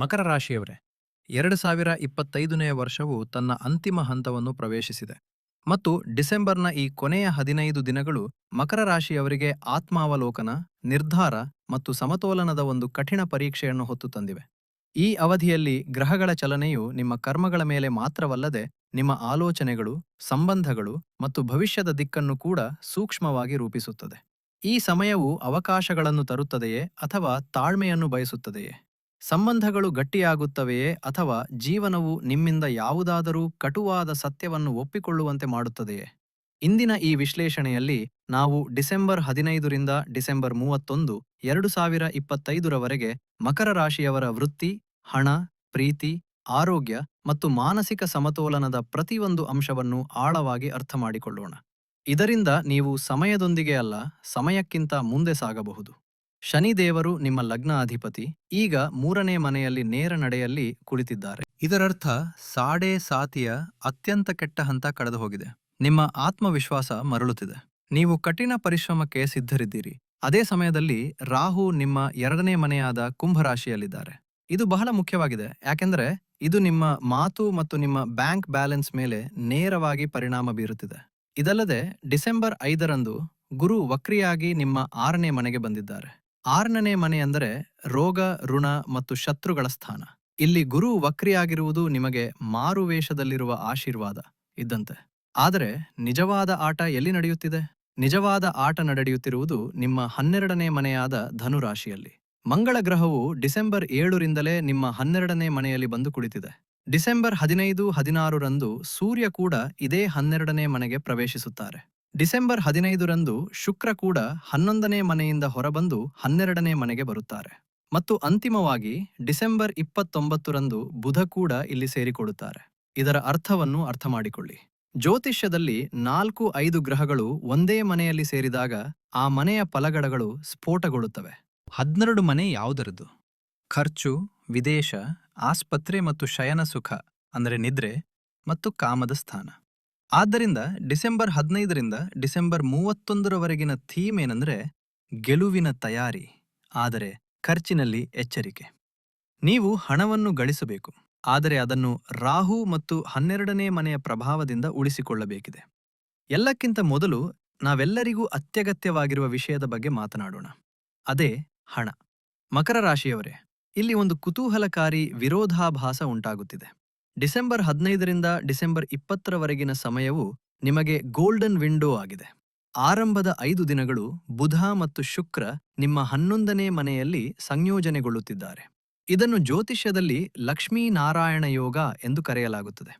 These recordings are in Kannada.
ಮಕರ ರಾಶಿಯವರೇ, 2025ನೇ ವರ್ಷವು ತನ್ನ ಅಂತಿಮ ಹಂತವನ್ನು ಪ್ರವೇಶಿಸಿದೆ ಮತ್ತು ಡಿಸೆಂಬರ್ನ ಈ ಕೊನೆಯ 15 ದಿನಗಳು ಮಕರ ರಾಶಿಯವರಿಗೆ ಆತ್ಮಾವಲೋಕನ, ನಿರ್ಧಾರ ಮತ್ತು ಸಮತೋಲನದ ಒಂದು ಕಠಿಣ ಪರೀಕ್ಷೆಯನ್ನು ಹೊತ್ತು ತಂದಿವೆ. ಈ ಅವಧಿಯಲ್ಲಿ ಗ್ರಹಗಳ ಚಲನೆಯು ನಿಮ್ಮ ಕರ್ಮಗಳ ಮೇಲೆ ಮಾತ್ರವಲ್ಲದೆ ನಿಮ್ಮ ಆಲೋಚನೆಗಳು, ಸಂಬಂಧಗಳು ಮತ್ತು ಭವಿಷ್ಯದ ದಿಕ್ಕನ್ನು ಕೂಡ ಸೂಕ್ಷ್ಮವಾಗಿ ರೂಪಿಸುತ್ತದೆ. ಈ ಸಮಯವು ಅವಕಾಶಗಳನ್ನು ತರುತ್ತದೆಯೇ ಅಥವಾ ತಾಳ್ಮೆಯನ್ನು ಬಯಸುತ್ತದೆಯೇ? ಸಂಬಂಧಗಳು ಗಟ್ಟಿಯಾಗುತ್ತವೆಯೇ ಅಥವಾ ಜೀವನವು ನಿಮ್ಮಿಂದ ಯಾವುದಾದರೂ ಕಟುವಾದ ಸತ್ಯವನ್ನು ಒಪ್ಪಿಕೊಳ್ಳುವಂತೆ ಮಾಡುತ್ತದೆಯೇ? ಇಂದಿನ ಈ ವಿಶ್ಲೇಷಣೆಯಲ್ಲಿ ನಾವು ಡಿಸೆಂಬರ್ 15ರಿಂದ ಡಿಸೆಂಬರ್ 31, 2025ರವರೆಗೆ ಮಕರ ರಾಶಿಯವರ ವೃತ್ತಿ, ಹಣ, ಪ್ರೀತಿ, ಆರೋಗ್ಯ ಮತ್ತು ಮಾನಸಿಕ ಸಮತೋಲನದ ಪ್ರತಿಯೊಂದು ಅಂಶವನ್ನು ಆಳವಾಗಿ ಅರ್ಥಮಾಡಿಕೊಳ್ಳೋಣ. ಇದರಿಂದ ನೀವು ಸಮಯದೊಂದಿಗೆ ಅಲ್ಲ, ಸಮಯಕ್ಕಿಂತ ಮುಂದೆ ಸಾಗಬಹುದು. ಶನಿದೇವರು ನಿಮ್ಮ ಲಗ್ನಾಧಿಪತಿ ಈಗ 3ನೇ ಮನೆಯಲ್ಲಿ ನೇರ ನಡೆಯಲ್ಲಿ ಕುಳಿತಿದ್ದಾರೆ. ಇದರರ್ಥ ಸಾಡೆ ಸಾತಿಯ ಅತ್ಯಂತ ಕೆಟ್ಟ ಹಂತ ಕಳೆದು ಹೋಗಿದೆ. ನಿಮ್ಮ ಆತ್ಮವಿಶ್ವಾಸ ಮರಳುತ್ತಿದೆ. ನೀವು ಕಠಿಣ ಪರಿಶ್ರಮಕ್ಕೆ ಸಿದ್ಧರಿದ್ದೀರಿ. ಅದೇ ಸಮಯದಲ್ಲಿ ರಾಹು ನಿಮ್ಮ 2ನೇ ಮನೆಯಾದ ಕುಂಭರಾಶಿಯಲ್ಲಿದ್ದಾರೆ. ಇದು ಬಹಳ ಮುಖ್ಯವಾಗಿದೆ, ಯಾಕೆಂದರೆ ಇದು ನಿಮ್ಮ ಮಾತು ಮತ್ತು ನಿಮ್ಮ ಬ್ಯಾಂಕ್ ಬ್ಯಾಲೆನ್ಸ್ ಮೇಲೆ ನೇರವಾಗಿ ಪರಿಣಾಮ ಬೀರುತ್ತಿದೆ. ಇದಲ್ಲದೆ ಡಿಸೆಂಬರ್ 5ರಂದು ಗುರು ವಕ್ರಿಯಾಗಿ ನಿಮ್ಮ 6ನೇ ಮನೆಗೆ ಬಂದಿದ್ದಾರೆ. 6ನೇ ಮನೆ ಅಂದರೆ ರೋಗ, ಋಣ ಮತ್ತು ಶತ್ರುಗಳ ಸ್ಥಾನ. ಇಲ್ಲಿ ಗುರು ವಕ್ರಿಯಾಗಿರುವುದು ನಿಮಗೆ ಮಾರುವೇಷದಲ್ಲಿರುವ ಆಶೀರ್ವಾದ ಇದ್ದಂತೆ. ಆದರೆ ನಿಜವಾದ ಆಟ ಎಲ್ಲಿ ನಡೆಯುತ್ತಿದೆ? ನಿಜವಾದ ಆಟ ನಡೆಯುತ್ತಿರುವುದು ನಿಮ್ಮ 12ನೇ ಮನೆಯಾದ ಧನುರಾಶಿಯಲ್ಲಿ. ಮಂಗಳ ಗ್ರಹವು ಡಿಸೆಂಬರ್ 7ರಿಂದಲೇ ನಿಮ್ಮ 12ನೇ ಮನೆಯಲ್ಲಿ ಬಂದು ಕುಳಿತಿದೆ. ಡಿಸೆಂಬರ್ 15, 16ರಂದು ಸೂರ್ಯ ಕೂಡ ಇದೇ 12ನೇ ಮನೆಗೆ ಪ್ರವೇಶಿಸುತ್ತಾರೆ. ಡಿಸೆಂಬರ್ 15ರಂದು ಶುಕ್ರ ಕೂಡ 11ನೇ ಮನೆಯಿಂದ ಹೊರಬಂದು 12ನೇ ಮನೆಗೆ ಬರುತ್ತಾರೆ. ಮತ್ತು ಅಂತಿಮವಾಗಿ ಡಿಸೆಂಬರ್ 29ರಂದು ಬುಧ ಕೂಡ ಇಲ್ಲಿ ಸೇರಿಕೊಳ್ಳುತ್ತಾರೆ. ಇದರ ಅರ್ಥವನ್ನು ಅರ್ಥಮಾಡಿಕೊಳ್ಳಿ. ಜ್ಯೋತಿಷ್ಯದಲ್ಲಿ 4-5 ಗ್ರಹಗಳು ಒಂದೇ ಮನೆಯಲ್ಲಿ ಸೇರಿದಾಗ ಆ ಮನೆಯ ಫಲಗಡಗಳು ಸ್ಫೋಟಗೊಳ್ಳುತ್ತವೆ. 12 ಮನೆ ಯಾವುದರದು? ಖರ್ಚು, ವಿದೇಶ, ಆಸ್ಪತ್ರೆ ಮತ್ತು ಶಯನ ಸುಖ ಅಂದರೆ ನಿದ್ರೆ ಮತ್ತು ಕಾಮದ ಸ್ಥಾನ. ಆದ್ದರಿಂದ ಡಿಸೆಂಬರ್ 15ರಿಂದ ಡಿಸೆಂಬರ್ 31ರವರೆಗಿನ ಥೀಮ್ ಏನಂದ್ರೆ ಗೆಲುವಿನ ತಯಾರಿ, ಆದರೆ ಖರ್ಚಿನಲ್ಲಿ ಎಚ್ಚರಿಕೆ. ನೀವು ಹಣವನ್ನು ಗಳಿಸಬೇಕು, ಆದರೆ ಅದನ್ನು ರಾಹು ಮತ್ತು 12ನೇ ಮನೆಯ ಪ್ರಭಾವದಿಂದ ಉಳಿಸಿಕೊಳ್ಳಬೇಕಿದೆ. ಎಲ್ಲಕ್ಕಿಂತ ಮೊದಲು ನಾವೆಲ್ಲರಿಗೂ ಅತ್ಯಗತ್ಯವಾಗಿರುವ ವಿಷಯದ ಬಗ್ಗೆ ಮಾತನಾಡೋಣ. ಅದೇ ಹಣ. ಮಕರ ರಾಶಿಯವರೇ, ಇಲ್ಲಿ ಒಂದು ಕುತೂಹಲಕಾರಿ ವಿರೋಧಾಭಾಸ ಉಂಟಾಗುತ್ತಿದೆ. ಡಿಸೆಂಬರ್ 15ರಿಂದ ಡಿಸೆಂಬರ್ 20ರವರೆಗಿನ ಸಮಯವು ನಿಮಗೆ ಗೋಲ್ಡನ್ ವಿಂಡೋ ಆಗಿದೆ. ಆರಂಭದ 5 ದಿನಗಳು ಬುಧ ಮತ್ತು ಶುಕ್ರ ನಿಮ್ಮ 11ನೇ ಮನೆಯಲ್ಲಿ ಸಂಯೋಜನೆಗೊಳ್ಳುತ್ತಿದ್ದಾರೆ. ಇದನ್ನು ಜ್ಯೋತಿಷ್ಯದಲ್ಲಿ ಲಕ್ಷ್ಮೀನಾರಾಯಣ ಯೋಗ ಎಂದು ಕರೆಯಲಾಗುತ್ತದೆ.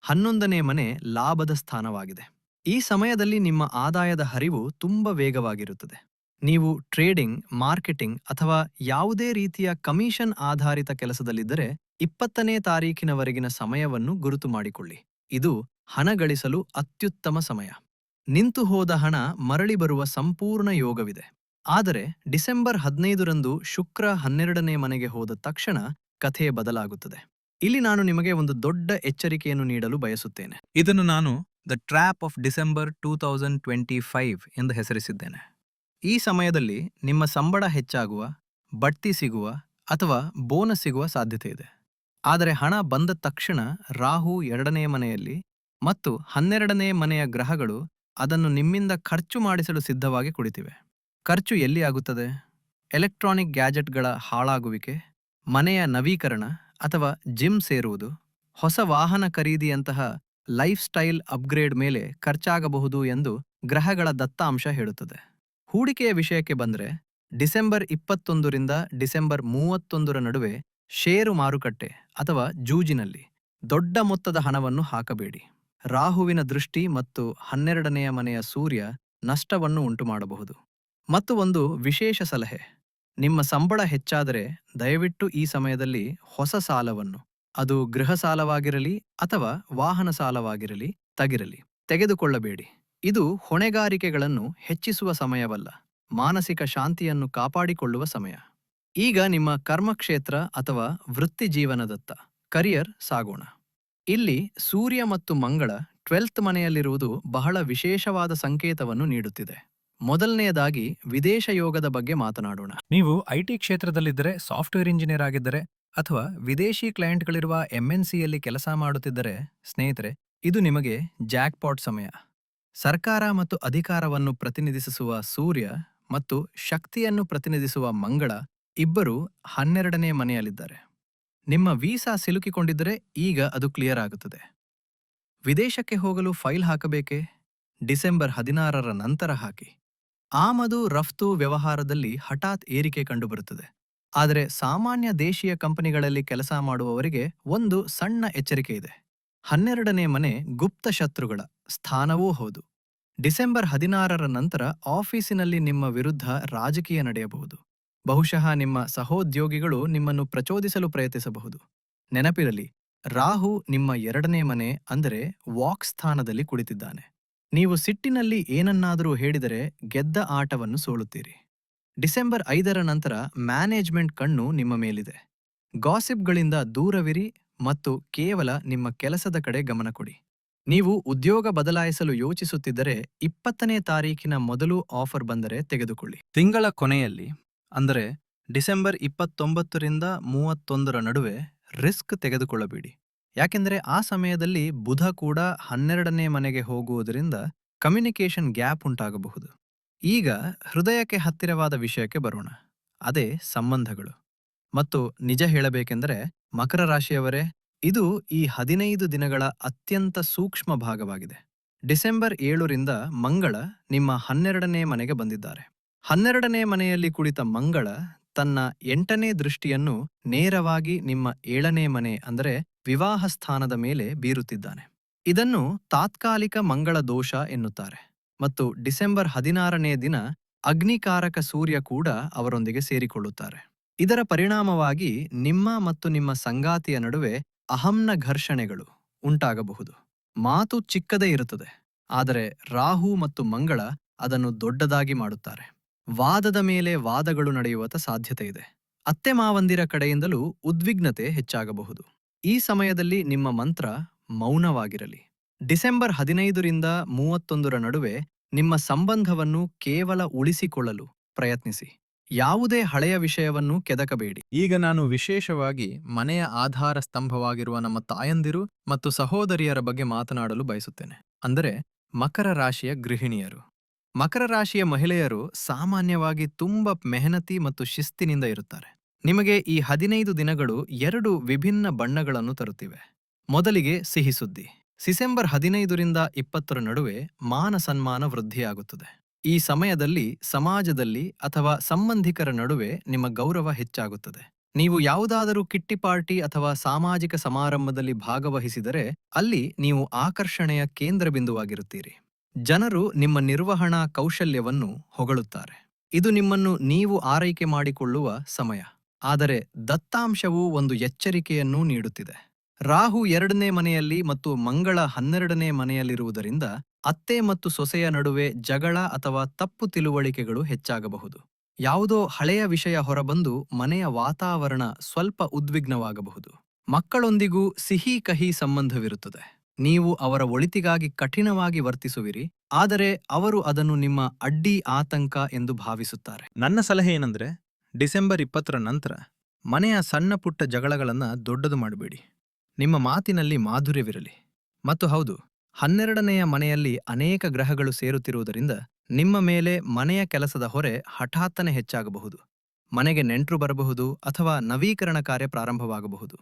11ನೇ ಮನೆ ಲಾಭದ ಸ್ಥಾನವಾಗಿದೆ. ಈ ಸಮಯದಲ್ಲಿ ನಿಮ್ಮ ಆದಾಯದ ಹರಿವು ತುಂಬ ವೇಗವಾಗಿರುತ್ತದೆ. ನೀವು ಟ್ರೇಡಿಂಗ್, ಮಾರ್ಕೆಟಿಂಗ್ ಅಥವಾ ಯಾವುದೇ ರೀತಿಯ ಕಮಿಷನ್ ಆಧಾರಿತ ಕೆಲಸದಲ್ಲಿದ್ದರೆ 20ನೇ ತಾರೀಖಿನವರೆಗಿನ ಸಮಯವನ್ನು ಗುರುತು ಮಾಡಿಕೊಳ್ಳಿ. ಇದು ಹಣ ಗಳಿಸಲು ಅತ್ಯುತ್ತಮ ಸಮಯ. ನಿಂತು ಹೋದ ಹಣ ಮರಳಿ ಬರುವ ಸಂಪೂರ್ಣ ಯೋಗವಿದೆ. ಆದರೆ ಡಿಸೆಂಬರ್ 15ರಂದು ಶುಕ್ರ 12ನೇ ಮನೆಗೆ ಹೋದ ತಕ್ಷಣ ಕಥೆ ಬದಲಾಗುತ್ತದೆ. ಇಲ್ಲಿ ನಾನು ನಿಮಗೆ ಒಂದು ದೊಡ್ಡ ಎಚ್ಚರಿಕೆಯನ್ನು ನೀಡಲು ಬಯಸುತ್ತೇನೆ. ಇದನ್ನು ನಾನು ದ ಟ್ರ್ಯಾಪ್ ಆಫ್ ಡಿಸೆಂಬರ್ 2025 ಎಂದು ಹೆಸರಿಸಿದ್ದೇನೆ. ಈ ಸಮಯದಲ್ಲಿ ನಿಮ್ಮ ಸಂಬಳ ಹೆಚ್ಚಾಗುವ, ಬಡ್ತಿ ಸಿಗುವ ಅಥವಾ ಬೋನಸ್ ಸಿಗುವ ಸಾಧ್ಯತೆ ಇದೆ. ಆದರೆ ಹಣ ಬಂದ ತಕ್ಷಣ ರಾಹು 2ನೇ ಮನೆಯಲ್ಲಿ ಮತ್ತು 12ನೇ ಮನೆಯ ಗ್ರಹಗಳು ಅದನ್ನು ನಿಮ್ಮಿಂದ ಖರ್ಚು ಮಾಡಿಸಲು ಸಿದ್ಧವಾಗಿ ಕುಳಿತಿವೆ. ಖರ್ಚು ಎಲ್ಲಿ ಆಗುತ್ತದೆ? ಎಲೆಕ್ಟ್ರಾನಿಕ್ ಗ್ಯಾಜೆಟ್ಗಳ ಹಾಳಾಗುವಿಕೆ, ಮನೆಯ ನವೀಕರಣ ಅಥವಾ ಜಿಮ್ ಸೇರುವುದು, ಹೊಸ ವಾಹನ ಖರೀದಿಯಂತಹ ಲೈಫ್ ಸ್ಟೈಲ್ ಅಪ್ಗ್ರೇಡ್ ಮೇಲೆ ಖರ್ಚಾಗಬಹುದು ಎಂದು ಗ್ರಹಗಳ ದತ್ತಾಂಶ ಹೇಳುತ್ತದೆ. ಹೂಡಿಕೆಯ ವಿಷಯಕ್ಕೆ ಬಂದರೆ ಡಿಸೆಂಬರ್ 21ರಿಂದ ಡಿಸೆಂಬರ್ 31ರ ನಡುವೆ ಷೇರು ಮಾರುಕಟ್ಟೆ ಅಥವಾ ಜೂಜಿನಲ್ಲಿ ದೊಡ್ಡ ಮೊತ್ತದ ಹಣವನ್ನು ಹಾಕಬೇಡಿ. ರಾಹುವಿನ ದೃಷ್ಟಿ ಮತ್ತು 12ನೇ ಮನೆಯ ಸೂರ್ಯ ನಷ್ಟವನ್ನು ಉಂಟುಮಾಡಬಹುದು. ಮತ್ತು ಒಂದು ವಿಶೇಷ ಸಲಹೆ, ನಿಮ್ಮ ಸಂಬಳ ಹೆಚ್ಚಾದರೆ ದಯವಿಟ್ಟು ಈ ಸಮಯದಲ್ಲಿ ಹೊಸ ಸಾಲವನ್ನು, ಅದು ಗೃಹ ಸಾಲವಾಗಿರಲಿ ಅಥವಾ ವಾಹನ ಸಾಲವಾಗಿರಲಿ ತೆಗೆದುಕೊಳ್ಳಬೇಡಿ. ಇದು ಹೊಣೆಗಾರಿಕೆಗಳನ್ನು ಹೆಚ್ಚಿಸುವ ಸಮಯವಲ್ಲ, ಮಾನಸಿಕ ಶಾಂತಿಯನ್ನು ಕಾಪಾಡಿಕೊಳ್ಳುವ ಸಮಯ. ಈಗ ನಿಮ್ಮ ಕರ್ಮಕ್ಷೇತ್ರ ಅಥವಾ ವೃತ್ತಿ ಜೀವನದತ್ತ, ಕರಿಯರ್ ಸಾಗೋಣ. ಇಲ್ಲಿ ಸೂರ್ಯ ಮತ್ತು ಮಂಗಳ 12th ಮನೆಯಲ್ಲಿರುವುದು ಬಹಳ ವಿಶೇಷವಾದ ಸಂಕೇತವನ್ನು ನೀಡುತ್ತಿದೆ. ಮೊದಲನೆಯದಾಗಿ ವಿದೇಶ ಯೋಗದ ಬಗ್ಗೆ ಮಾತನಾಡೋಣ. ನೀವು ಐಟಿ ಕ್ಷೇತ್ರದಲ್ಲಿದ್ದರೆ, ಸಾಫ್ಟ್ವೇರ್ ಇಂಜಿನಿಯರ್ ಆಗಿದ್ದರೆ ಅಥವಾ ವಿದೇಶಿ ಕ್ಲೈಂಟ್ಗಳಿರುವ ಎಂಎನ್ಸಿಯಲ್ಲಿ ಕೆಲಸ ಮಾಡುತ್ತಿದ್ದರೆ ಸ್ನೇಹಿತರೆ, ಇದು ನಿಮಗೆ ಜಾಕ್ಪಾಟ್ ಸಮಯ. ಸರ್ಕಾರ ಮತ್ತು ಅಧಿಕಾರವನ್ನು ಪ್ರತಿನಿಧಿಸುವ ಸೂರ್ಯ ಮತ್ತು ಶಕ್ತಿಯನ್ನು ಪ್ರತಿನಿಧಿಸುವ ಮಂಗಳ ಇಬ್ಬರೂ 12ನೇ ಮನೆಯಲ್ಲಿದ್ದಾರೆ. ನಿಮ್ಮ ವೀಸಾ ಸಿಲುಕಿಕೊಂಡಿದ್ದರೆ ಈಗ ಅದು ಕ್ಲಿಯರ್ ಆಗುತ್ತದೆ. ವಿದೇಶಕ್ಕೆ ಹೋಗಲು ಫೈಲ್ ಹಾಕಬೇಕೇ? ಡಿಸೆಂಬರ್ 16ರ ನಂತರ ಹಾಕಿ. ಆಮದು ರಫ್ತು ವ್ಯವಹಾರದಲ್ಲಿ ಹಠಾತ್ ಏರಿಕೆ ಕಂಡುಬರುತ್ತದೆ. ಆದರೆ ಸಾಮಾನ್ಯ ದೇಶೀಯ ಕಂಪನಿಗಳಲ್ಲಿ ಕೆಲಸ ಮಾಡುವವರಿಗೆ ಒಂದು ಸಣ್ಣ ಎಚ್ಚರಿಕೆ ಇದೆ. 12ನೇ ಮನೆ ಗುಪ್ತ ಶತ್ರುಗಳ ಸ್ಥಾನವೂ ಹೌದು. ಡಿಸೆಂಬರ್ 16ರ ನಂತರ ಆಫೀಸಿನಲ್ಲಿ ನಿಮ್ಮ ವಿರುದ್ಧ ರಾಜಕೀಯ ನಡೆಯಬಹುದು. ಬಹುಶಃ ನಿಮ್ಮ ಸಹೋದ್ಯೋಗಿಗಳು ನಿಮ್ಮನ್ನು ಪ್ರಚೋದಿಸಲು ಪ್ರಯತ್ನಿಸಬಹುದು. ನೆನಪಿರಲಿ, ರಾಹು ನಿಮ್ಮ 2ನೇ ಮನೆ ಅಂದರೆ ವಾಕ್ ಸ್ಥಾನದಲ್ಲಿ ಕುಳಿತಿದ್ದಾನೆ. ನೀವು ಸಿಟ್ಟಿನಲ್ಲಿ ಏನನ್ನಾದರೂ ಹೇಳಿದರೆ ಗೆದ್ದ ಆಟವನ್ನು ಸೋಲುತ್ತೀರಿ. ಡಿಸೆಂಬರ್ 5ರ ನಂತರ ಮ್ಯಾನೇಜ್ಮೆಂಟ್ ಕಣ್ಣು ನಿಮ್ಮ ಮೇಲಿದೆ. ಗಾಸಿಪ್ಗಳಿಂದ ದೂರವಿರಿ ಮತ್ತು ಕೇವಲ ನಿಮ್ಮ ಕೆಲಸದ ಕಡೆ ಗಮನ ಕೊಡಿ. ನೀವು ಉದ್ಯೋಗ ಬದಲಾಯಿಸಲು ಯೋಚಿಸುತ್ತಿದ್ದರೆ 20ನೇ ತಾರೀಕಿನ ಮೊದಲು ಆಫರ್ ಬಂದರೆ ತೆಗೆದುಕೊಳ್ಳಿ. ತಿಂಗಳ ಕೊನೆಯಲ್ಲಿ ಅಂದರೆ ಡಿಸೆಂಬರ್ 29ರಿಂದ 31ರ ನಡುವೆ ರಿಸ್ಕ್ ತೆಗೆದುಕೊಳ್ಳಬೇಡಿ. ಯಾಕೆಂದರೆ ಆ ಸಮಯದಲ್ಲಿ ಬುಧ ಕೂಡ 12ನೇ ಮನೆಗೆ ಹೋಗುವುದರಿಂದ ಕಮ್ಯುನಿಕೇಷನ್ ಗ್ಯಾಪ್ ಉಂಟಾಗಬಹುದು. ಈಗ ಹೃದಯಕ್ಕೆ ಹತ್ತಿರವಾದ ವಿಷಯಕ್ಕೆ ಬರೋಣ. ಅದೇ ಸಂಬಂಧಗಳು. ಮತ್ತು ನಿಜ ಹೇಳಬೇಕೆಂದರೆ ಮಕರ ರಾಶಿಯವರೇ, ಇದು ಈ 15 ದಿನಗಳ ಅತ್ಯಂತ ಸೂಕ್ಷ್ಮ ಭಾಗವಾಗಿದೆ. ಡಿಸೆಂಬರ್ 7ರಿಂದ ಮಂಗಳ ನಿಮ್ಮ 12ನೇ ಮನೆಗೆ ಬಂದಿದ್ದಾರೆ. 12ನೇ ಮನೆಯಲ್ಲಿ ಕುಳಿತ ಮಂಗಳ ತನ್ನ 8ನೇ ದೃಷ್ಟಿಯನ್ನು ನೇರವಾಗಿ ನಿಮ್ಮ 7ನೇ ಮನೆ ಅಂದರೆ ವಿವಾಹ ಸ್ಥಾನದ ಮೇಲೆ ಬೀರುತ್ತಿದ್ದಾನೆ. ಇದನ್ನು ತಾತ್ಕಾಲಿಕ ಮಂಗಳ ದೋಷ ಎನ್ನುತ್ತಾರೆ. ಮತ್ತು ಡಿಸೆಂಬರ್ 16ನೇ ದಿನ ಅಗ್ನಿಕಾರಕ ಸೂರ್ಯ ಕೂಡ ಅವರೊಂದಿಗೆ ಸೇರಿಕೊಳ್ಳುತ್ತಾರೆ. ಇದರ ಪರಿಣಾಮವಾಗಿ ನಿಮ್ಮ ಮತ್ತು ನಿಮ್ಮ ಸಂಗಾತಿಯ ನಡುವೆ ಅಹಂನ ಘರ್ಷಣೆಗಳು ಉಂಟಾಗಬಹುದು. ಮಾತು ಚಿಕ್ಕದೇ ಇರುತ್ತದೆ, ಆದರೆ ರಾಹು ಮತ್ತು ಮಂಗಳ ಅದನ್ನು ದೊಡ್ಡದಾಗಿ ಮಾಡುತ್ತಾರೆ. ವಾದದ ಮೇಲೆ ವಾದಗಳು ನಡೆಯುವ ಸಾಧ್ಯತೆ ಇದೆ. ಅತ್ತೆ ಮಾವಂದಿರ ಕಡೆಯಿಂದಲೂ ಉದ್ವಿಗ್ನತೆ ಹೆಚ್ಚಾಗಬಹುದು. ಈ ಸಮಯದಲ್ಲಿ ನಿಮ್ಮ ಮಂತ್ರ ಮೌನವಾಗಿರಲಿ. ಡಿಸೆಂಬರ್ 15ರಿಂದ 31ರ ನಡುವೆ ನಿಮ್ಮ ಸಂಬಂಧವನ್ನು ಕೇವಲ ಉಳಿಸಿಕೊಳ್ಳಲು ಪ್ರಯತ್ನಿಸಿ. ಯಾವುದೇ ಹಳೆಯ ವಿಷಯವನ್ನು ಕೆದಕಬೇಡಿ. ಈಗ ನಾನು ವಿಶೇಷವಾಗಿ ಮನೆಯ ಆಧಾರ ಸ್ತಂಭವಾಗಿರುವ ನಮ್ಮ ತಾಯಂದಿರು ಮತ್ತು ಸಹೋದರಿಯರ ಬಗ್ಗೆ ಮಾತನಾಡಲು ಬಯಸುತ್ತೇನೆ. ಅಂದರೆ ಮಕರ ರಾಶಿಯ ಗೃಹಿಣಿಯರು. ಮಕರ ರಾಶಿಯ ಮಹಿಳೆಯರು ಸಾಮಾನ್ಯವಾಗಿ ತುಂಬ ಮೆಹನತಿ ಮತ್ತು ಶಿಸ್ತಿನಿಂದ ಇರುತ್ತಾರೆ. ನಿಮಗೆ ಈ 15 ದಿನಗಳು 2 ವಿಭಿನ್ನ ಬಣ್ಣಗಳನ್ನು ತರುತ್ತಿವೆ. ಮೊದಲಿಗೆ ಸಿಹಿ ಸುದ್ದಿ. ಡಿಸೆಂಬರ್ 15ರಿಂದ 20ರ ನಡುವೆ ಮಾನ ಸನ್ಮಾನ ವೃದ್ಧಿಯಾಗುತ್ತದೆ. ಈ ಸಮಯದಲ್ಲಿ ಸಮಾಜದಲ್ಲಿ ಅಥವಾ ಸಂಬಂಧಿಕರ ನಡುವೆ ನಿಮ್ಮ ಗೌರವ ಹೆಚ್ಚಾಗುತ್ತದೆ. ನೀವು ಯಾವುದಾದರೂ ಕಿಟ್ಟಿ ಪಾರ್ಟಿ ಅಥವಾ ಸಾಮಾಜಿಕ ಸಮಾರಂಭದಲ್ಲಿ ಭಾಗವಹಿಸಿದರೆ ಅಲ್ಲಿ ನೀವು ಆಕರ್ಷಣೆಯ ಕೇಂದ್ರಬಿಂದುವಾಗಿರುತ್ತೀರಿ. ಜನರು ನಿಮ್ಮ ನಿರ್ವಹಣಾ ಕೌಶಲ್ಯವನ್ನು ಹೊಗಳುತ್ತಾರೆ. ಇದು ನಿಮ್ಮನ್ನು ನೀವು ಆರೈಕೆ ಮಾಡಿಕೊಳ್ಳುವ ಸಮಯ. ಆದರೆ ದತ್ತಾಂಶವು ಒಂದು ಎಚ್ಚರಿಕೆಯನ್ನೂ ನೀಡುತ್ತಿದೆ. ರಾಹು 2ನೇ ಮನೆಯಲ್ಲಿ ಮತ್ತು ಮಂಗಳ 12ನೇ ಮನೆಯಲ್ಲಿರುವುದರಿಂದ ಅತ್ತೆ ಮತ್ತು ಸೊಸೆಯ ನಡುವೆ ಜಗಳ ಅಥವಾ ತಪ್ಪು ತಿಳುವಳಿಕೆಗಳು ಹೆಚ್ಚಾಗಬಹುದು. ಯಾವುದೋ ಹಳೆಯ ವಿಷಯ ಹೊರಬಂದು ಮನೆಯ ವಾತಾವರಣ ಸ್ವಲ್ಪ ಉದ್ವಿಗ್ನವಾಗಬಹುದು. ಮಕ್ಕಳೊಂದಿಗೂ ಸಿಹಿ ಕಹಿ ಸಂಬಂಧವಿರುತ್ತದೆ. ನೀವು ಅವರ ಒಳಿತಿಗಾಗಿ ಕಠಿಣವಾಗಿ ವರ್ತಿಸುವಿರಿ, ಆದರೆ ಅವರು ಅದನ್ನು ನಿಮ್ಮ ಅಡ್ಡಿ ಆತಂಕ ಎಂದು ಭಾವಿಸುತ್ತಾರೆ. ನನ್ನ ಸಲಹೆ ಏನಂದ್ರೆ, ಡಿಸೆಂಬರ್ 20ರ ನಂತರ ಮನೆಯ ಸಣ್ಣ ಪುಟ್ಟ ಜಗಳಗಳನ್ನು ದೊಡ್ಡದು ಮಾಡಬೇಡಿ. ನಿಮ್ಮ ಮಾತಿನಲ್ಲಿ ಮಾಧುರ್ಯವಿರಲಿ. ಮತ್ತು ಹೌದು, 12ನೆಯ ಮನೆಯಲ್ಲಿ ಅನೇಕ ಗ್ರಹಗಳು ಸೇರುತ್ತಿರುವುದರಿಂದ ನಿಮ್ಮ ಮೇಲೆ ಮನೆಯ ಕೆಲಸದ ಹೊರೆ ಹಠಾತ್ತನೆ ಹೆಚ್ಚಾಗಬಹುದು. ಮನೆಗೆ ನೆಂಟರು ಬರಬಹುದು ಅಥವಾ ನವೀಕರಣ ಕಾರ್ಯ ಪ್ರಾರಂಭವಾಗಬಹುದು.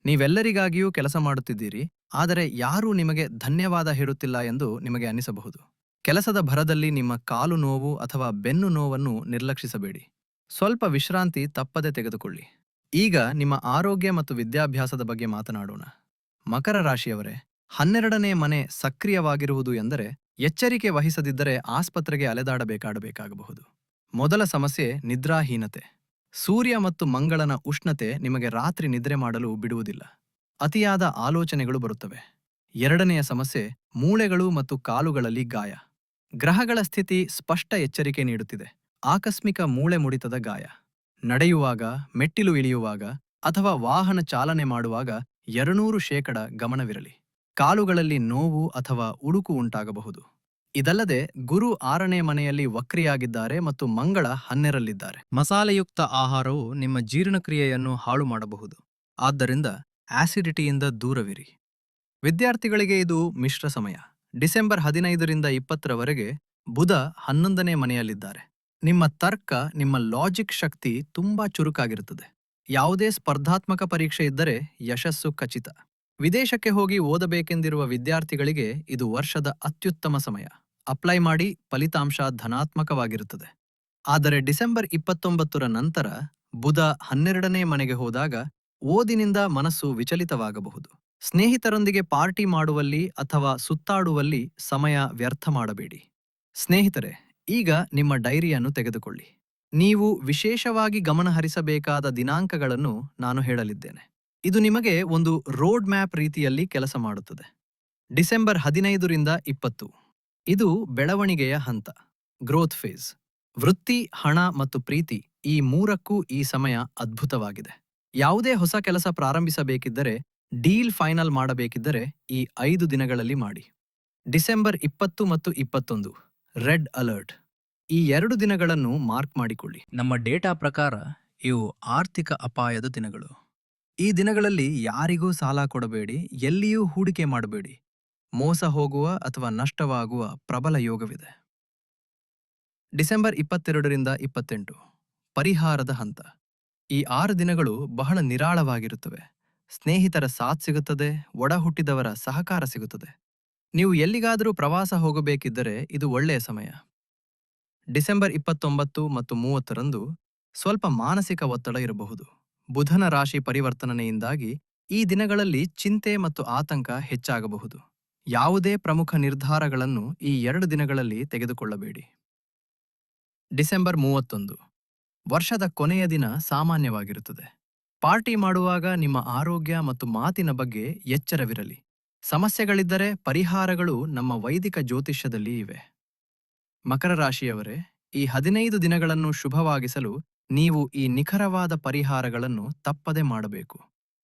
ನೀವೆಲ್ಲರಿಗಾಗಿಯೂ ಕೆಲಸ ಮಾಡುತ್ತಿದ್ದೀರಿ, ಆದರೆ ಯಾರೂ ನಿಮಗೆ ಧನ್ಯವಾದ ಹೇಳುತ್ತಿಲ್ಲ ಎಂದು ನಿಮಗೆ ಅನಿಸಬಹುದು. ಕೆಲಸದ ಭರದಲ್ಲಿ ನಿಮ್ಮ ಕಾಲು ನೋವು ಅಥವಾ ಬೆನ್ನು ನೋವನ್ನು ನಿರ್ಲಕ್ಷಿಸಬೇಡಿ. ಸ್ವಲ್ಪ ವಿಶ್ರಾಂತಿ ತಪ್ಪದೆ ತೆಗೆದುಕೊಳ್ಳಿ. ಈಗ ನಿಮ್ಮ ಆರೋಗ್ಯ ಮತ್ತು ವಿದ್ಯಾಭ್ಯಾಸದ ಬಗ್ಗೆ ಮಾತನಾಡೋಣ. ಮಕರ ರಾಶಿಯವರೇ, 12ನೇ ಮನೆ ಸಕ್ರಿಯವಾಗಿರುವುದು ಎಂದರೆ ಎಚ್ಚರಿಕೆ ವಹಿಸದಿದ್ದರೆ ಆಸ್ಪತ್ರೆಗೆ ಅಲೆದಾಡಬೇಕಾಗಬಹುದು. ಮೊದಲ ಸಮಸ್ಯೆ ನಿದ್ರಾಹೀನತೆ. ಸೂರ್ಯ ಮತ್ತು ಮಂಗಳನ ಉಷ್ಣತೆ ನಿಮಗೆ ರಾತ್ರಿ ನಿದ್ರೆ ಮಾಡಲು ಬಿಡುವುದಿಲ್ಲ. ಅತಿಯಾದ ಆಲೋಚನೆಗಳು ಬರುತ್ತವೆ. 2ನೆಯ ಸಮಸ್ಯೆ ಮೂಳೆಗಳು ಮತ್ತು ಕಾಲುಗಳಲ್ಲಿ ಗಾಯ. ಗ್ರಹಗಳ ಸ್ಥಿತಿ ಸ್ಪಷ್ಟ ಎಚ್ಚರಿಕೆ ನೀಡುತ್ತಿದೆ. ಆಕಸ್ಮಿಕ ಮೂಳೆ ಮುಡಿತದ ಗಾಯ. ನಡೆಯುವಾಗ, ಮೆಟ್ಟಿಲು ಇಳಿಯುವಾಗ ಅಥವಾ ವಾಹನ ಚಾಲನೆ ಮಾಡುವಾಗ 200% ಗಮನವಿರಲಿ. ಕಾಲುಗಳಲ್ಲಿ ನೋವು ಅಥವಾ ಉಳುಕು ಉಂಟಾಗಬಹುದು. ಇದಲ್ಲದೆ ಗುರು 6ನೇ ಮನೆಯಲ್ಲಿ ವಕ್ರಿಯಾಗಿದ್ದಾರೆ ಮತ್ತು ಮಂಗಳ 10ರಲ್ಲಿದ್ದಾರೆ. ಮಸಾಲೆಯುಕ್ತ ಆಹಾರವು ನಿಮ್ಮ ಜೀರ್ಣಕ್ರಿಯೆಯನ್ನು ಹಾಳು ಮಾಡಬಹುದು. ಆದ್ದರಿಂದ ಆಸಿಡಿಟಿಯಿಂದ ದೂರವಿರಿ. ವಿದ್ಯಾರ್ಥಿಗಳಿಗೆ ಇದು ಮಿಶ್ರ ಸಮಯ. ಡಿಸೆಂಬರ್ 15ರಿಂದ 20ರವರೆಗೆ ಬುಧ 11ನೇ ಮನೆಯಲ್ಲಿದ್ದಾರೆ. ನಿಮ್ಮ ತರ್ಕ, ನಿಮ್ಮ ಲಾಜಿಕ್ ಶಕ್ತಿ ತುಂಬಾ ಚುರುಕಾಗಿರುತ್ತದೆ. ಯಾವುದೇ ಸ್ಪರ್ಧಾತ್ಮಕ ಪರೀಕ್ಷೆ ಇದ್ದರೆ ಯಶಸ್ಸು ಖಚಿತ. ವಿದೇಶಕ್ಕೆ ಹೋಗಿ ಓದಬೇಕೆಂದಿರುವ ವಿದ್ಯಾರ್ಥಿಗಳಿಗೆ ಇದು ವರ್ಷದ ಅತ್ಯುತ್ತಮ ಸಮಯ. ಅಪ್ಲೈ ಮಾಡಿ, ಫಲಿತಾಂಶ ಧನಾತ್ಮಕವಾಗಿರುತ್ತದೆ. ಆದರೆ ಡಿಸೆಂಬರ್ 29ರ ನಂತರ ಬುಧ 12ನೇ ಮನೆಗೆ ಹೋದಾಗ ಓದಿನಿಂದ ಮನಸ್ಸು ವಿಚಲಿತವಾಗಬಹುದು. ಸ್ನೇಹಿತರೊಂದಿಗೆ ಪಾರ್ಟಿ ಮಾಡುವಲ್ಲಿ ಅಥವಾ ಸುತ್ತಾಡುವಲ್ಲಿ ಸಮಯ ವ್ಯರ್ಥ ಮಾಡಬೇಡಿ. ಸ್ನೇಹಿತರೆ, ಈಗ ನಿಮ್ಮ ಡೈರಿಯನ್ನು ತೆಗೆದುಕೊಳ್ಳಿ. ನೀವು ವಿಶೇಷವಾಗಿ ಗಮನಹರಿಸಬೇಕಾದ ದಿನಾಂಕಗಳನ್ನು ನಾನು ಹೇಳಲಿದ್ದೇನೆ. ಇದು ನಿಮಗೆ ಒಂದು ರೋಡ್ ಮ್ಯಾಪ್ ರೀತಿಯಲ್ಲಿ ಕೆಲಸ ಮಾಡುತ್ತದೆ. ಡಿಸೆಂಬರ್ 15ರಿಂದ 20 ಇದು ಬೆಳವಣಿಗೆಯ ಹಂತ, ಗ್ರೋತ್ ಫೇಸ್. ವೃತ್ತಿ, ಹಣ ಮತ್ತು ಪ್ರೀತಿ ಈ ಮೂರಕ್ಕೂ ಈ ಸಮಯ ಅದ್ಭುತವಾಗಿದೆ. ಯಾವುದೇ ಹೊಸ ಕೆಲಸ ಪ್ರಾರಂಭಿಸಬೇಕಿದ್ದರೆ, ಡೀಲ್ ಫೈನಲ್ ಮಾಡಬೇಕಿದ್ದರೆ ಈ 5 ದಿನಗಳಲ್ಲಿ ಮಾಡಿ. ಡಿಸೆಂಬರ್ 20 ಮತ್ತು 21 ರೆಡ್ ಅಲರ್ಟ್. ಈ 2 ದಿನಗಳನ್ನು ಮಾರ್ಕ್ ಮಾಡಿಕೊಳ್ಳಿ. ನಮ್ಮ ಡೇಟಾ ಪ್ರಕಾರ ಇವು ಆರ್ಥಿಕ ಅಪಾಯದ ದಿನಗಳು. ಈ ದಿನಗಳಲ್ಲಿ ಯಾರಿಗೂ ಸಾಲ ಕೊಡಬೇಡಿ, ಎಲ್ಲಿಯೂ ಹೂಡಿಕೆ ಮಾಡಬೇಡಿ. ಮೋಸ ಹೋಗುವ ಅಥವಾ ನಷ್ಟವಾಗುವ ಪ್ರಬಲ ಯೋಗವಿದೆ. ಡಿಸೆಂಬರ್ 22ರಿಂದ 28 ಪರಿಹಾರದ ಹಂತ. ಈ 6 ದಿನಗಳು ಬಹಳ ನಿರಾಳವಾಗಿರುತ್ತವೆ. ಸ್ನೇಹಿತರ ಸಾಥ್ ಸಿಗುತ್ತದೆ, ಒಡ ಹುಟ್ಟಿದವರ ಸಹಕಾರ ಸಿಗುತ್ತದೆ. ನೀವು ಎಲ್ಲಿಗಾದರೂ ಪ್ರವಾಸ ಹೋಗಬೇಕಿದ್ದರೆ ಇದು ಒಳ್ಳೆಯ ಸಮಯ. ಡಿಸೆಂಬರ್ 29 ಮತ್ತು 30ರಂದು ಸ್ವಲ್ಪ ಮಾನಸಿಕ ಒತ್ತಡ ಇರಬಹುದು. ಬುಧನ ರಾಶಿ ಪರಿವರ್ತನೆಯಿಂದಾಗಿ ಈ ದಿನಗಳಲ್ಲಿ ಚಿಂತೆ ಮತ್ತು ಆತಂಕ ಹೆಚ್ಚಾಗಬಹುದು. ಯಾವುದೇ ಪ್ರಮುಖ ನಿರ್ಧಾರಗಳನ್ನು ಈ 2 ದಿನಗಳಲ್ಲಿ ತೆಗೆದುಕೊಳ್ಳಬೇಡಿ. ಡಿಸೆಂಬರ್ 31 ವರ್ಷದ ಕೊನೆಯ ದಿನ ಸಾಮಾನ್ಯವಾಗಿರುತ್ತದೆ. ಪಾರ್ಟಿ ಮಾಡುವಾಗ ನಿಮ್ಮ ಆರೋಗ್ಯ ಮತ್ತು ಮಾತಿನ ಬಗ್ಗೆ ಎಚ್ಚರವಿರಲಿ. ಸಮಸ್ಯೆಗಳಿದ್ದರೆ ಪರಿಹಾರಗಳು ನಮ್ಮ ವೈದಿಕ ಜ್ಯೋತಿಷ್ಯದಲ್ಲಿ ಇವೆ. ಮಕರ ರಾಶಿಯವರೇ, ಈ 15 ದಿನಗಳನ್ನು ಶುಭವಾಗಿಸಲು ನೀವು ಈ ನಿಖರವಾದ ಪರಿಹಾರಗಳನ್ನು ತಪ್ಪದೆ ಮಾಡಬೇಕು.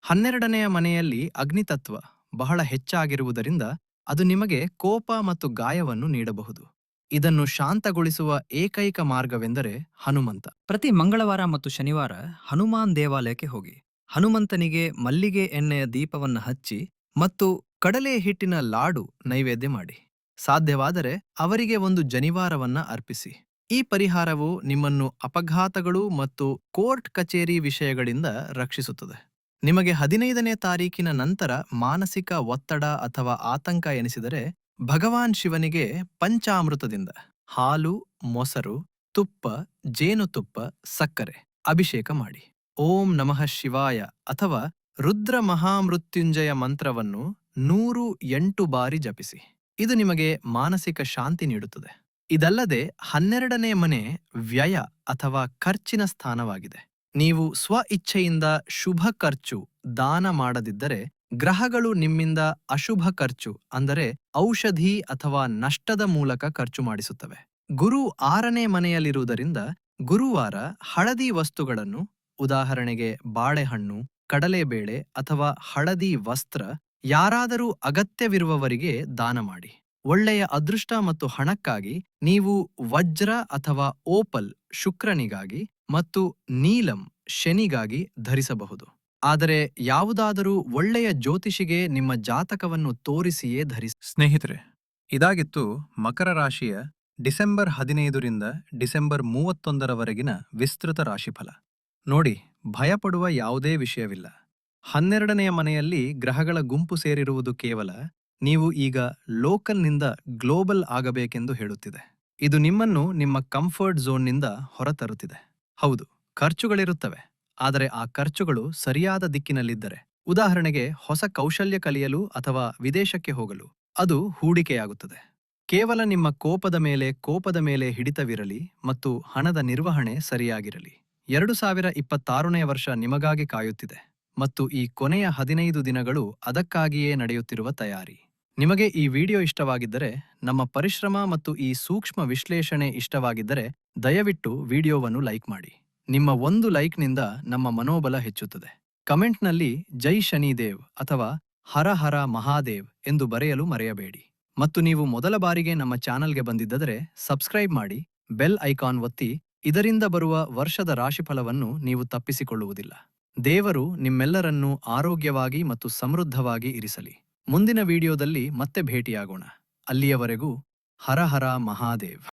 12ನೆಯ ಮನೆಯಲ್ಲಿ ಅಗ್ನಿತತ್ವ ಬಹಳ ಹೆಚ್ಚಾಗಿರುವುದರಿಂದ ಅದು ನಿಮಗೆ ಕೋಪ ಮತ್ತು ಗಾಯವನ್ನು ನೀಡಬಹುದು. ಇದನ್ನು ಶಾಂತಗೊಳಿಸುವ ಏಕೈಕ ಮಾರ್ಗವೆಂದರೆ ಹನುಮಂತ. ಪ್ರತಿ ಮಂಗಳವಾರ ಮತ್ತು ಶನಿವಾರ ಹನುಮಾನ್ ದೇವಾಲಯಕ್ಕೆ ಹೋಗಿ ಹನುಮಂತನಿಗೆ ಮಲ್ಲಿಗೆ ಎಣ್ಣೆಯ ದೀಪವನ್ನು ಹಚ್ಚಿ ಮತ್ತು ಕಡಲೆ ಹಿಟ್ಟಿನ ಲಾಡು ನೈವೇದ್ಯ ಮಾಡಿ. ಸಾಧ್ಯವಾದರೆ ಅವರಿಗೆ ಒಂದು ಜನಿವಾರವನ್ನ ಅರ್ಪಿಸಿ. ಈ ಪರಿಹಾರವು ನಿಮ್ಮನ್ನು ಅಪಘಾತಗಳು ಮತ್ತು ಕೋರ್ಟ್ ಕಚೇರಿ ವಿಷಯಗಳಿಂದ ರಕ್ಷಿಸುತ್ತದೆ. ನಿಮಗೆ 15ನೇ ತಾರೀಕಿನ ನಂತರ ಮಾನಸಿಕ ಒತ್ತಡ ಅಥವಾ ಆತಂಕ ಎನಿಸಿದರೆ ಭಗವಾನ್ ಶಿವನಿಗೆ ಪಂಚಾಮೃತದಿಂದ ಹಾಲು, ಮೊಸರು, ತುಪ್ಪ, ಜೇನುತುಪ್ಪ, ಸಕ್ಕರೆ ಅಭಿಷೇಕ ಮಾಡಿ. ಓಂ ನಮಃ ಶಿವಾಯ ಅಥವಾ ರುದ್ರ ಮಹಾಮೃತ್ಯುಂಜಯ ಮಂತ್ರವನ್ನು 108 ಬಾರಿ ಜಪಿಸಿ. ಇದು ನಿಮಗೆ ಮಾನಸಿಕ ಶಾಂತಿ ನೀಡುತ್ತದೆ. ಇದಲ್ಲದೆ 12ನೇ ಮನೆ ವ್ಯಯ ಅಥವಾ ಖರ್ಚಿನ ಸ್ಥಾನವಾಗಿದೆ. ನೀವು ಸ್ವ ಇಚ್ಛೆಯಿಂದ ಶುಭ ಖರ್ಚು, ದಾನ ಮಾಡದಿದ್ದರೆ ಗ್ರಹಗಳು ನಿಮ್ಮಿಂದ ಅಶುಭ ಖರ್ಚು ಅಂದರೆ ಔಷಧಿ ಅಥವಾ ನಷ್ಟದ ಮೂಲಕ ಖರ್ಚು ಮಾಡಿಸುತ್ತವೆ. ಗುರು 6ನೇ ಮನೆಯಲ್ಲಿರುವುದರಿಂದ ಗುರುವಾರ ಹಳದಿ ವಸ್ತುಗಳನ್ನು, ಉದಾಹರಣೆಗೆ ಬಾಳೆಹಣ್ಣು, ಕಡಲೆಬೇಳೆ ಅಥವಾ ಹಳದಿ ವಸ್ತ್ರ ಯಾರಾದರೂ ಅಗತ್ಯವಿರುವವರಿಗೆ ದಾನ ಮಾಡಿ. ಒಳ್ಳೆಯ ಅದೃಷ್ಟ ಮತ್ತು ಹಣಕ್ಕಾಗಿ ನೀವು ವಜ್ರ ಅಥವಾ ಓಪಲ್ ಶುಕ್ರನಿಗಾಗಿ ಮತ್ತು ನೀಲಂ ಶನಿಗಾಗಿ ಧರಿಸಬಹುದು. ಆದರೆ ಯಾವುದಾದರೂ ಒಳ್ಳೆಯ ಜ್ಯೋತಿಷಿಗೆ ನಿಮ್ಮ ಜಾತಕವನ್ನು ತೋರಿಸಿಯೇ ಧರಿಸಿ. ಸ್ನೇಹಿತರೆ, ಇದಾಗಿತ್ತು ಮಕರ ರಾಶಿಯ ಡಿಸೆಂಬರ್ 15ರಿಂದ ಡಿಸೆಂಬರ್ 31ರವರೆಗಿನ ವಿಸ್ತೃತ ರಾಶಿಫಲ. ನೋಡಿ, ಭಯಪಡುವ ಯಾವುದೇ ವಿಷಯವಿಲ್ಲ. 12ನೆಯ ಮನೆಯಲ್ಲಿ ಗ್ರಹಗಳ ಗುಂಪು ಸೇರಿರುವುದು ಕೇವಲ ನೀವು ಈಗ ಲೋಕಲ್ನಿಂದ ಗ್ಲೋಬಲ್ ಆಗಬೇಕೆಂದು ಹೇಳುತ್ತಿದೆ. ಇದು ನಿಮ್ಮನ್ನು ನಿಮ್ಮ ಕಂಫರ್ಟ್ ಝೋನ್ನಿಂದ ಹೊರತರುತ್ತಿದೆ. ಹೌದು, ಖರ್ಚುಗಳಿರುತ್ತವೆ, ಆದರೆ ಆ ಖರ್ಚುಗಳು ಸರಿಯಾದ ದಿಕ್ಕಿನಲ್ಲಿದ್ದರೆ, ಉದಾಹರಣೆಗೆ ಹೊಸ ಕೌಶಲ್ಯ ಕಲಿಯಲು ಅಥವಾ ವಿದೇಶಕ್ಕೆ ಹೋಗಲು, ಅದು ಹೂಡಿಕೆಯಾಗುತ್ತದೆ. ಕೇವಲ ನಿಮ್ಮ ಕೋಪದ ಮೇಲೆ ಹಿಡಿತವಿರಲಿ ಮತ್ತು ಹಣದ ನಿರ್ವಹಣೆ ಸರಿಯಾಗಿರಲಿ. 2026ನೇ ವರ್ಷ ನಿಮಗಾಗಿ ಕಾಯುತ್ತಿದೆ ಮತ್ತು ಈ ಕೊನೆಯ 15 ದಿನಗಳು ಅದಕ್ಕಾಗಿಯೇ ನಡೆಯುತ್ತಿರುವ ತಯಾರಿ. ನಿಮಗೆ ಈ ವಿಡಿಯೋ ಇಷ್ಟವಾಗಿದ್ದರೆ, ನಮ್ಮ ಪರಿಶ್ರಮ ಮತ್ತು ಈ ಸೂಕ್ಷ್ಮ ವಿಶ್ಲೇಷಣೆ ಇಷ್ಟವಾಗಿದ್ದರೆ ದಯವಿಟ್ಟು ವಿಡಿಯೋವನ್ನು ಲೈಕ್ ಮಾಡಿ. ನಿಮ್ಮ ಒಂದು ಲೈಕ್ನಿಂದ ನಮ್ಮ ಮನೋಬಲ ಹೆಚ್ಚುತ್ತದೆ. ಕಮೆಂಟ್ನಲ್ಲಿ ಜೈ ಶನಿದೇವ್ ಅಥವಾ ಹರ ಹರ ಮಹಾದೇವ್ ಎಂದು ಬರೆಯಲು ಮರೆಯಬೇಡಿ. ಮತ್ತು ನೀವು ಮೊದಲ ಬಾರಿಗೆ ನಮ್ಮ ಚಾನಲ್ಗೆ ಬಂದಿದ್ದರೆ ಸಬ್ಸ್ಕ್ರೈಬ್ ಮಾಡಿ, ಬೆಲ್ ಐಕಾನ್ ಒತ್ತಿ. ಇದರಿಂದ ಬರುವ ವರ್ಷದ ರಾಶಿಫಲವನ್ನು ನೀವು ತಪ್ಪಿಸಿಕೊಳ್ಳುವುದಿಲ್ಲ. ದೇವರು ನಿಮ್ಮೆಲ್ಲರನ್ನೂ ಆರೋಗ್ಯವಾಗಿ ಮತ್ತು ಸಮೃದ್ಧವಾಗಿ ಇರಿಸಲಿ. ಮುಂದಿನ ವಿಡಿಯೋದಲ್ಲಿ ಮತ್ತೆ ಭೇಟಿಯಾಗೋಣ. ಅಲ್ಲಿಯವರೆಗೂ ಹರ ಹರ ಮಹಾದೇವ್.